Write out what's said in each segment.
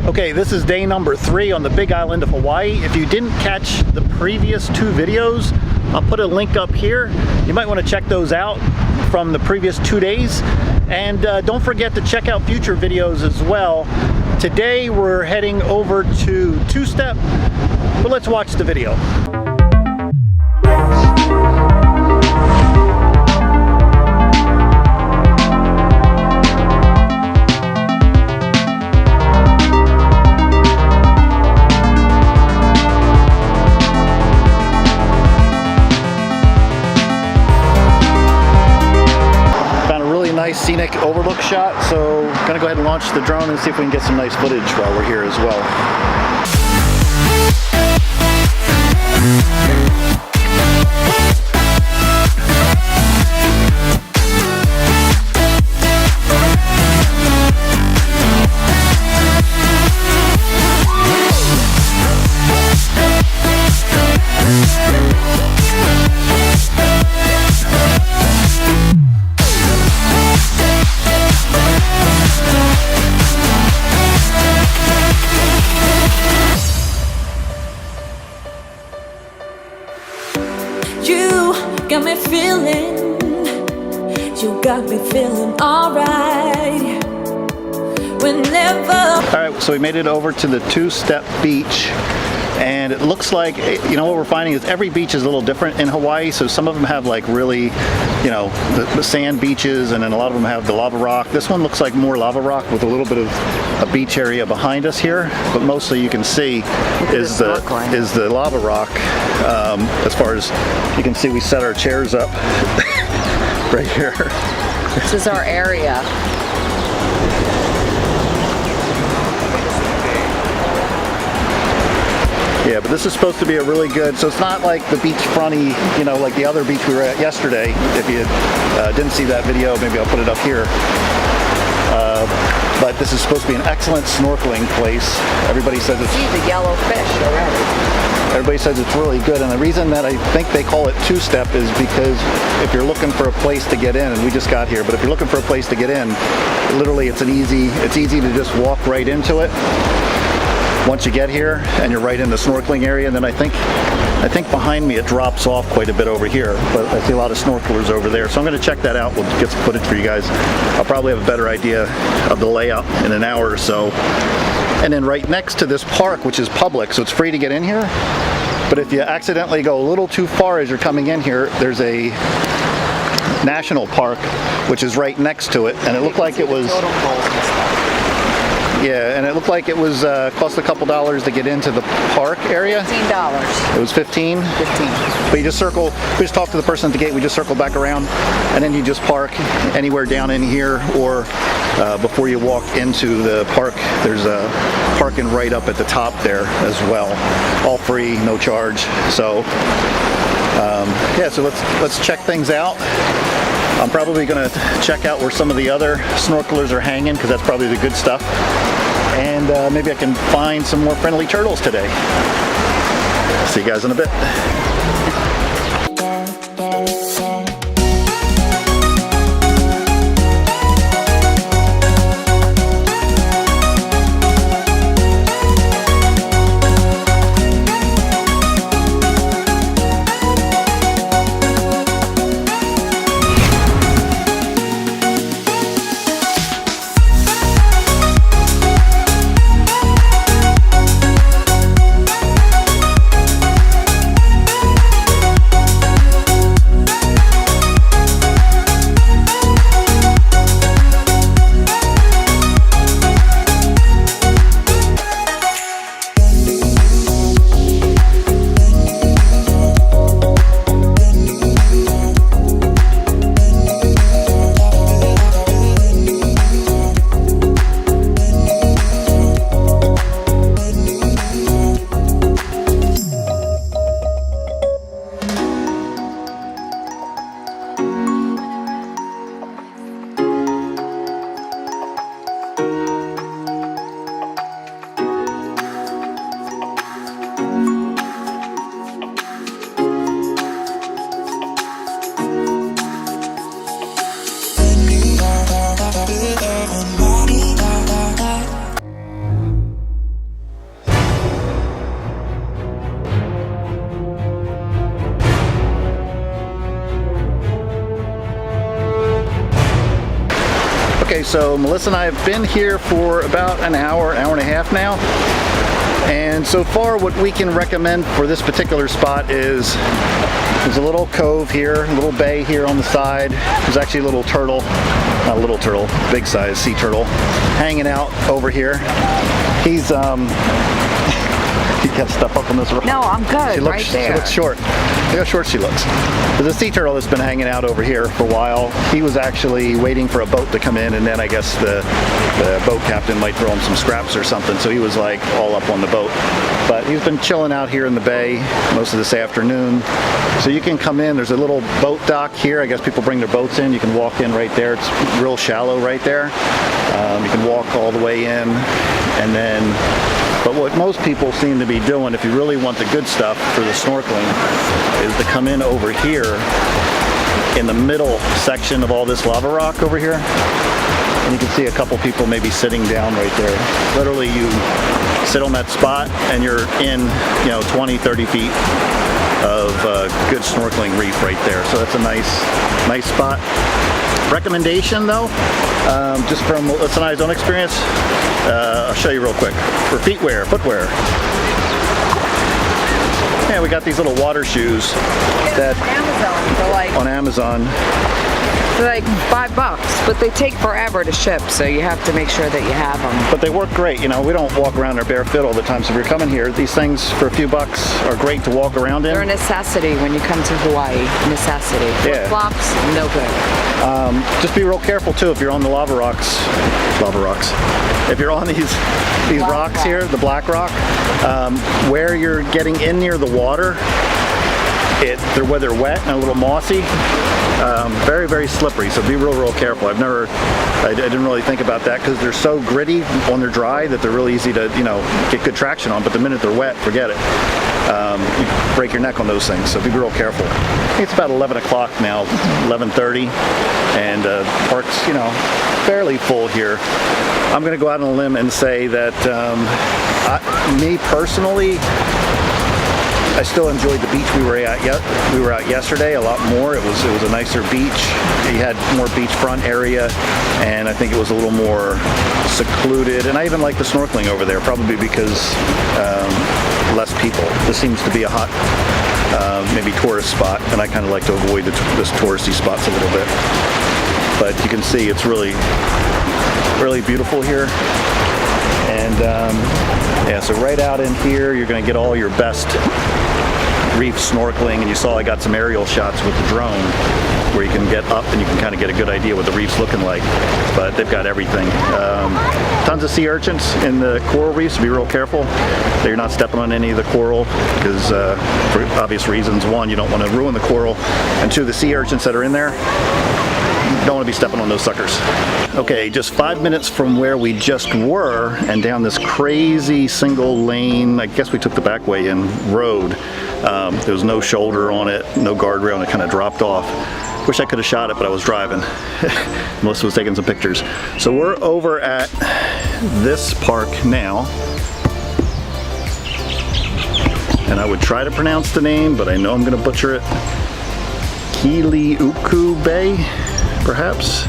Okay, this is day number 3 on the Big Island of Hawaii. If you didn't catch the previous 2 videos, I'll put a link up here. You might want to check those out from the previous 2 days. And don't forget to check out future videos as well. Today we're heading over to Two-Step, but let's watch the video. Nice scenic overlook shot, so I'm gonna go ahead and launch the drone and see if we can get some nice footage while we're here as well. Got me feeling, you got me feeling alright. Whenever. Alright, so we made it over to the Two-Step beach, and it looks like, you know, what we're finding is every beach is a little different in Hawaii. So some of them have like really, you know, the sand beaches, and then a lot of them have the lava rock. This one looks like more lava rock with a little bit of a beach area behind us here, but mostly you can see is the lava rock. As far as you can see, we set our chairs up right here. This is our area. Yeah, but this is supposed to be a really good, so it's not like the beachfronty, you know, like the other beach we were at yesterday. If you didn't see that video, maybe I'll put it up here. But this is supposed to be an excellent snorkeling place. Everybody says it's... See the yellow fish already. Everybody says it's really good, and the reason that I think they call it Two-Step is because if you're looking for a place to get in, and we just got here, but if you're looking for a place to get in, literally it's easy to just walk right into it once you get here, and you're right in the snorkeling area. And then I think behind me it drops off quite a bit over here, but I see a lot of snorkelers over there, so I'm going to check that out. We'll get some footage for you guys. I'll probably have a better idea of the layout in an hour or so. And then right next to this park, which is public, so it's free to get in here, but if you accidentally go a little too far as you're coming in here, there's a national park which is right next to it, and it looked like it was... Yeah, and it looked like it was cost a couple dollars to get into the park area. $15. It was 15? 15. But you just circle, we just talk to the person at the gate, we just circle back around, and then you just park anywhere down in here, or before you walk into the park, there's a parking right up at the top there as well. All free, no charge. So, yeah, so let's check things out. I'm probably going to check out where some of the other snorkelers are hanging, because that's probably the good stuff. And maybe I can find some more friendly turtles today. See you guys in a bit. Okay, so Melissa and I have been here for about an hour and a half now. And so far what we can recommend for this particular spot is there's a little cove here, a little bay here on the side. There's actually a little turtle, not a little turtle, big size sea turtle, hanging out over here. He's he got stuff up on this rock. No, I'm good. Right there. She looks short. Look how short she looks. There's a sea turtle that's been hanging out over here for a while. He was actually waiting for a boat to come in, and then I guess the boat captain might throw him some scraps or something, so he was like all up on the boat. But he's been chilling out here in the bay most of this afternoon. So you can come in, there's a little boat dock here. I guess people bring their boats in. You can walk in right there. It's real shallow right there. You can walk all the way in, and then but what most people seem to be doing, if you really want the good stuff for the snorkeling, is to come in over here in the middle section of all this lava rock over here. And you can see a couple people maybe sitting down right there. Literally you sit on that spot and you're in, 20, 30 feet of good snorkeling reef right there. So that's a nice spot. Recommendation though, just from Melissa and I's own experience, I'll show you real quick. For footwear. Yeah, we got these little water shoes that on Amazon. They're like $5, but they take forever to ship, so you have to make sure that you have them. But they work great. We don't walk around our bare foot all the time. So if you're coming here, these things for a few bucks are great to walk around in. They're a necessity when you come to Hawaii. Necessity. Yeah. Flip-flops, no good. Just be real careful too if you're on the lava rocks. If you're on these rocks here, the black rock, where you're getting in near the water, where they're wet and a little mossy, very, very slippery, so be real careful. I didn't really think about that because they're so gritty when they're dry that they're really easy to, get good traction on, but the minute they're wet, forget it. You break your neck on those things, so be real careful. I think it's about 11 o'clock now, 11:30, and park's, fairly full here. I'm going to go out on a limb and say that me personally, I still enjoyed the beach we were out yesterday a lot more. It was a nicer beach. You had more beachfront area, and I think it was a little more secluded. And I even like the snorkeling over there, probably because less people. This seems to be a hot, maybe tourist spot, and I kind of like to avoid this touristy spots a little bit. But you can see it's really beautiful here. And yeah, so right out in here, you're going to get all your best reef snorkeling, and you saw I got some aerial shots with the drone where you can get up and you can kind of get a good idea what the reef's looking like. But they've got everything. Tons of sea urchins in the coral reefs, so be real careful that you're not stepping on any of the coral because for obvious reasons. One, you don't want to ruin the coral, and two, the sea urchins that are in there, don't want to be stepping on those suckers. Okay, just 5 minutes from where we just were and down this crazy single lane, I guess we took the back way in, road. There was no shoulder on it, no guardrail, and it kind of dropped off. Wish I could have shot it, but I was driving. Melissa was taking some pictures. So we're over at this park now. And I would try to pronounce the name, but I know I'm going to butcher it. Kealakekua Bay, perhaps.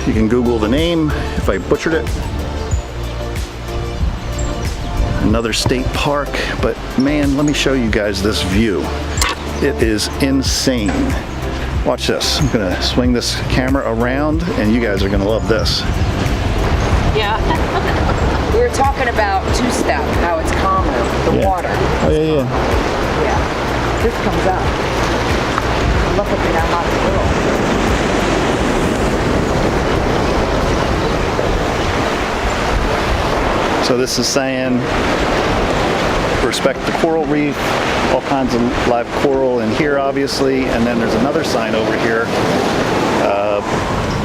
You can Google the name if I butchered it. Another state park, but man, let me show you guys this view. It is insane. Watch this. I'm gonna swing this camera around and you guys are gonna love this. Yeah. We were talking about two-step, how it's calmer, the water. Oh yeah. Yeah. This comes up. Look at that hot girl. So this is saying respect the coral reef, all kinds of live coral in here obviously, and then there's another sign over here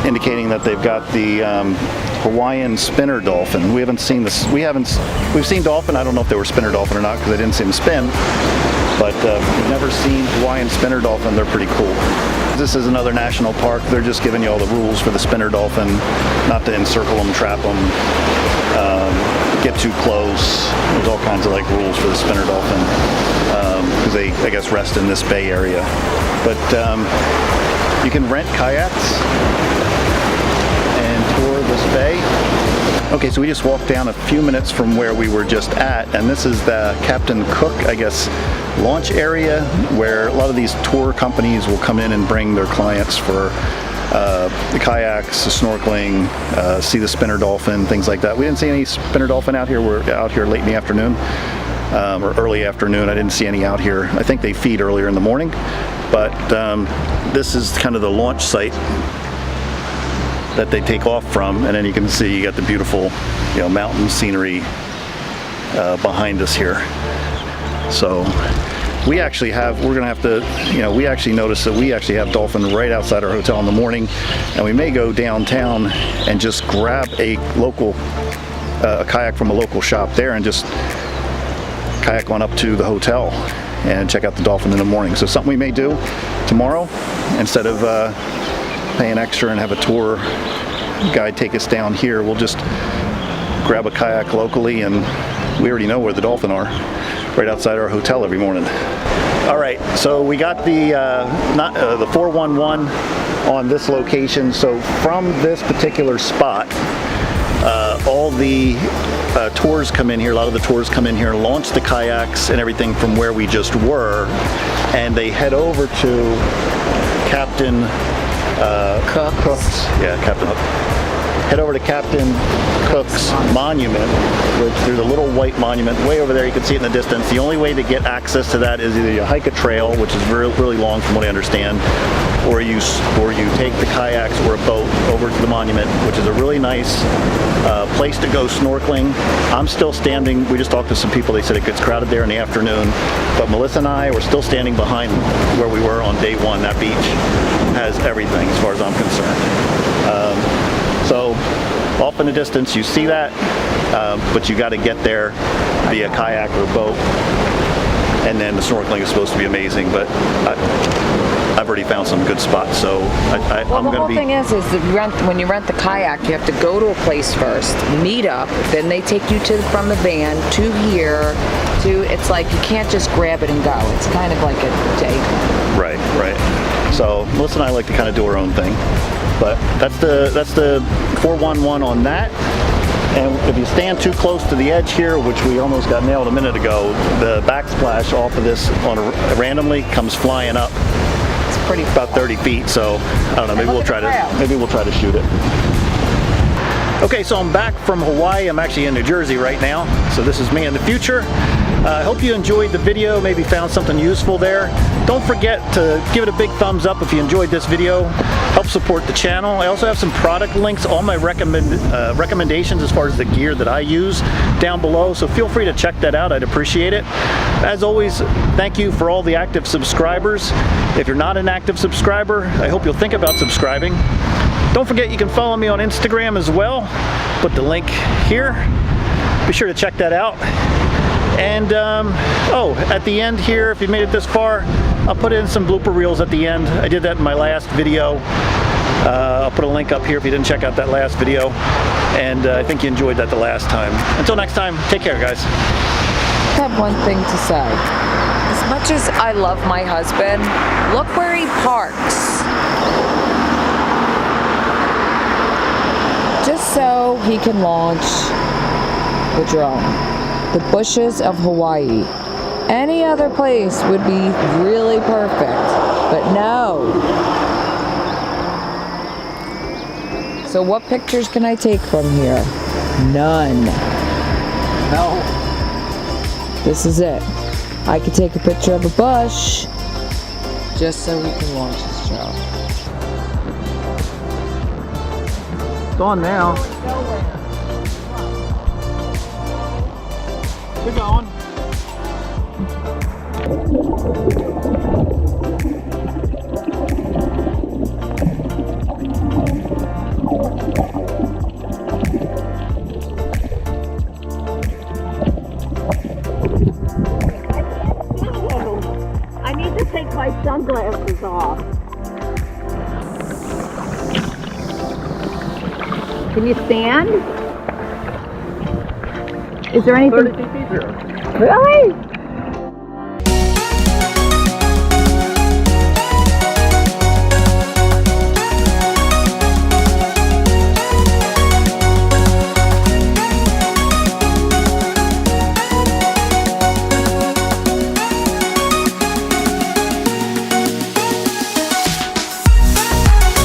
indicating that they've got the Hawaiian spinner dolphin. We haven't seen this. We've seen dolphin. I don't know if they were spinner dolphin or not because I didn't see them spin. But we've never seen Hawaiian spinner dolphin. They're pretty cool. This is another national park. They're just giving you all the rules for the spinner dolphin, not to encircle them, trap them, get too close. There's all kinds of rules for the spinner dolphin because they, I guess, rest in this bay area. But you can rent kayaks, and this bay. Okay, so we just walked down a few minutes from where we were just at, and this is the Captain Cook, I guess, launch area, where a lot of these tour companies will come in and bring their clients for the kayaks, the snorkeling, see the spinner dolphin, things like that. We didn't see any spinner dolphin out here. We're out here late in the afternoon, or early afternoon. I didn't see any out here. I think they feed earlier in the morning, but this is kind of the launch site that they take off from, and then you can see you got the beautiful, you know, mountain scenery behind us here. So we actually have, we're gonna have to, you know, we actually noticed that we actually have dolphin right outside our hotel in the morning, and we may go downtown and just grab a local, a kayak from a local shop there and just kayak on up to the hotel and check out the dolphin in the morning. So something we may do tomorrow, instead of paying extra and have a tour guide take us down here, we'll just grab a kayak locally, and we already know where the dolphin are, right outside our hotel every morning. All right, so we got the the 411 on this location. So from this particular spot, all the tours come in here. A lot of the tours come in here, launch the kayaks and everything from where we just were, and they head over to Captain Cook's. Yeah, Captain Hook. Head over to Captain Cook's monument, which there's a little white monument way over there. You can see it in the distance. The only way to get access to that is either you hike a trail, which is really long from what I understand, or you take the kayaks or a boat over to the monument, which is a really nice place to go snorkeling. I'm still standing. We just talked to some people. They said it gets crowded there in the afternoon, but Melissa and I were still standing behind where we were on day one. That beach has everything as far as I'm concerned. So off in the distance you see that, but you got to get there via kayak or boat, and then the snorkeling is supposed to be amazing, but I've already found some good spots, so I'm going to be... The whole thing is that when you rent the kayak, you have to go to a place first, meet up, then they take you from the van to here, it's like you can't just grab it and go. It's kind of like a day. Right. So Melissa and I like to kind of do our own thing. But that's the 411 on that. And if you stand too close to the edge here, which we almost got nailed a minute ago, the backsplash off of this randomly comes flying up. It's pretty about 30 feet. So I don't know. Maybe we'll try to shoot it. Okay, so I'm back from Hawaii. I'm actually in New Jersey right now. So this is me in the future. I hope you enjoyed the video, maybe found something useful there. Don't forget to give it a big thumbs up if you enjoyed this video. Help support the channel. I also have some product links, all my recommendations as far as the gear that I use down below, so feel free to check that out. I'd appreciate it. As always, thank you for all the active subscribers. If you're not an active subscriber, I hope you'll think about subscribing. Don't forget you can follow me on Instagram as well. Put the link here. Be sure to check that out. And at the end here, if you made it this far, I'll put in some blooper reels at the end. I did that in my last video. I'll put a link up here if you didn't check out that last video. And I think you enjoyed that the last time. Until next time, take care, guys. I have one thing to say. As much as I love my husband, look where he parks. Just so he can launch the drone. The bushes of Hawaii. Any other place would be really perfect, but no. So what pictures can I take from here? None. No. This is it. I could take a picture of a bush just so we can launch this drone. It's on now. Keep going. I need to take my sunglasses off. Can you stand? Is there anything? 30 feet through. Really?